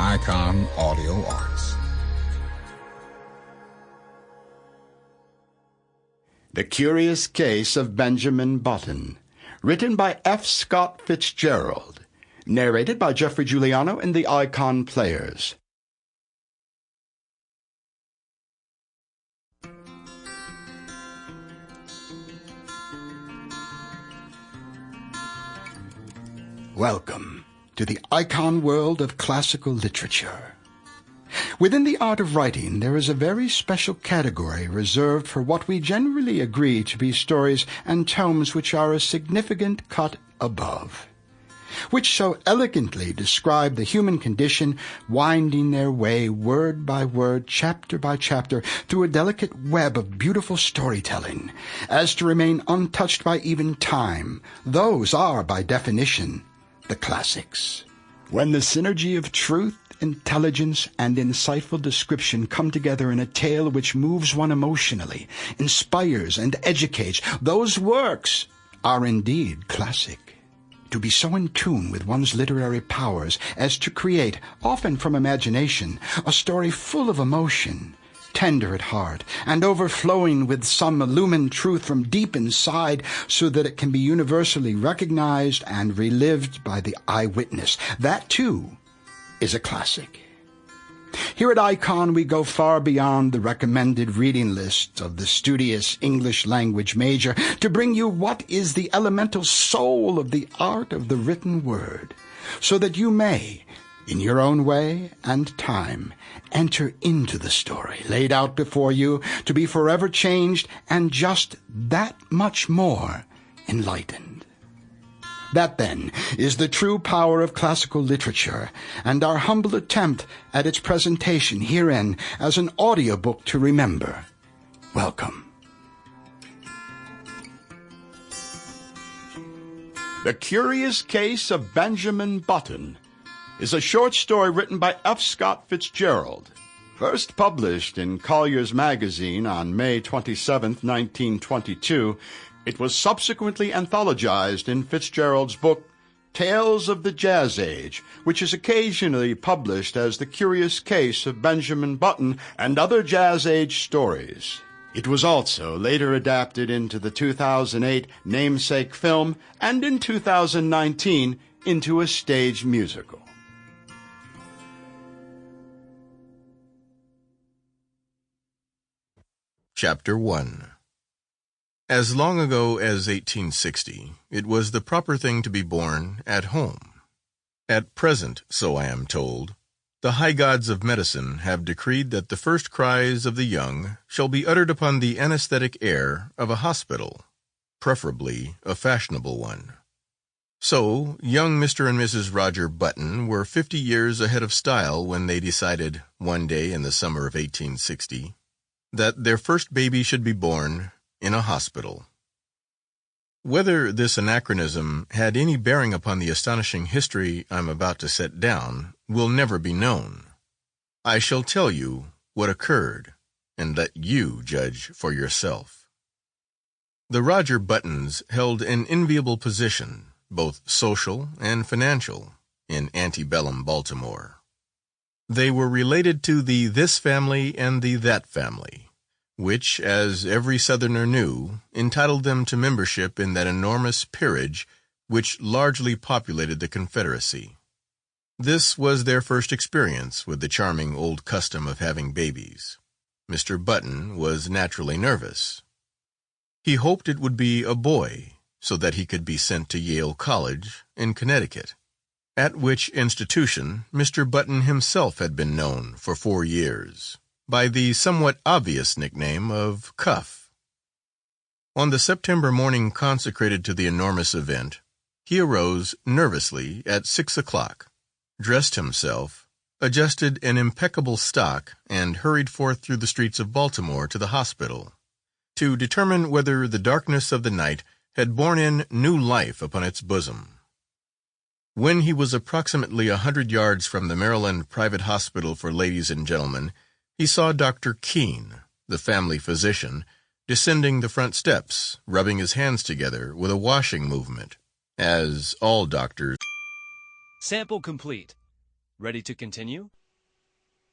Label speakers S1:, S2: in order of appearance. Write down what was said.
S1: Icon Audio Arts.
S2: The Curious Case of Benjamin Button, written by F. Scott Fitzgerald, narrated by Geoffrey Giuliano and the Icon Players. Welcome to the icon world of classical literature. Within the art of writing, there is a very special category reserved for what we generally agree to be stories and tomes which are a significant cut above, which so elegantly describe the human condition, winding their way word by word, chapter by chapter, through a delicate web of beautiful storytelling, as to remain untouched by even time. Those are, by definition, the classics. When the synergy of truth, intelligence, and insightful description come together in a tale which moves one emotionally, inspires, and educates, those works are indeed classic. To be so in tune with one's literary powers as to create, often from imagination, a story full of emotion, tender at heart, and overflowing with some illumined truth from deep inside, so that it can be universally recognized and relived by the eyewitness. That, too, is a classic. Here at Icon, we go far beyond the recommended reading list of the studious English language major to bring you what is the elemental soul of the art of the written word, so that you may, in your own way and time, enter into the story laid out before you to be forever changed and just that much more enlightened. That, then, is the true power of classical literature, and our humble attempt at its presentation herein as an audiobook to remember. Welcome. The Curious Case of Benjamin Button is a short story written by F. Scott Fitzgerald, first published in Collier's magazine on May 27, 1922. It was subsequently anthologized in Fitzgerald's book, Tales of the Jazz Age, which is occasionally published as The Curious Case of Benjamin Button and Other Jazz Age Stories. It was also later adapted into the 2008 Namesake film and in 2019 into a stage musical.
S3: Chapter 1. As long ago as 1860, it was the proper thing to be born at home. At present, so I am told, the high gods of medicine have decreed that the first cries of the young shall be uttered upon the anesthetic air of a hospital, preferably a fashionable one. So, young Mr. and Mrs. Roger Button were 50 years ahead of style when they decided, one day in the summer of 1860, that their first baby should be born in a hospital. Whether this anachronism had any bearing upon the astonishing history I'm about to set down will never be known. I shall tell you what occurred, and let you judge for yourself. The Roger Buttons held an enviable position, both social and financial, in antebellum Baltimore. They were related to the this family and the that family, which, as every Southerner knew, entitled them to membership in that enormous peerage which largely populated the Confederacy. This was their first experience with the charming old custom of having babies. Mr. Button was naturally nervous. He hoped it would be a boy, so that he could be sent to Yale College in Connecticut, at which institution Mr. Button himself had been known for 4 years, by the somewhat obvious nickname of Cuff. On the September morning consecrated to the enormous event, he arose nervously at 6 o'clock, dressed himself, adjusted an impeccable stock, and hurried forth through the streets of Baltimore to the hospital, to determine whether the darkness of the night had borne in new life upon its bosom. When he was approximately 100 yards from the Maryland Private Hospital for Ladies and Gentlemen, he saw Dr. Keene, the family physician, descending the front steps, rubbing his hands together with a washing movement, as all doctors.
S4: Sample complete. Ready to continue?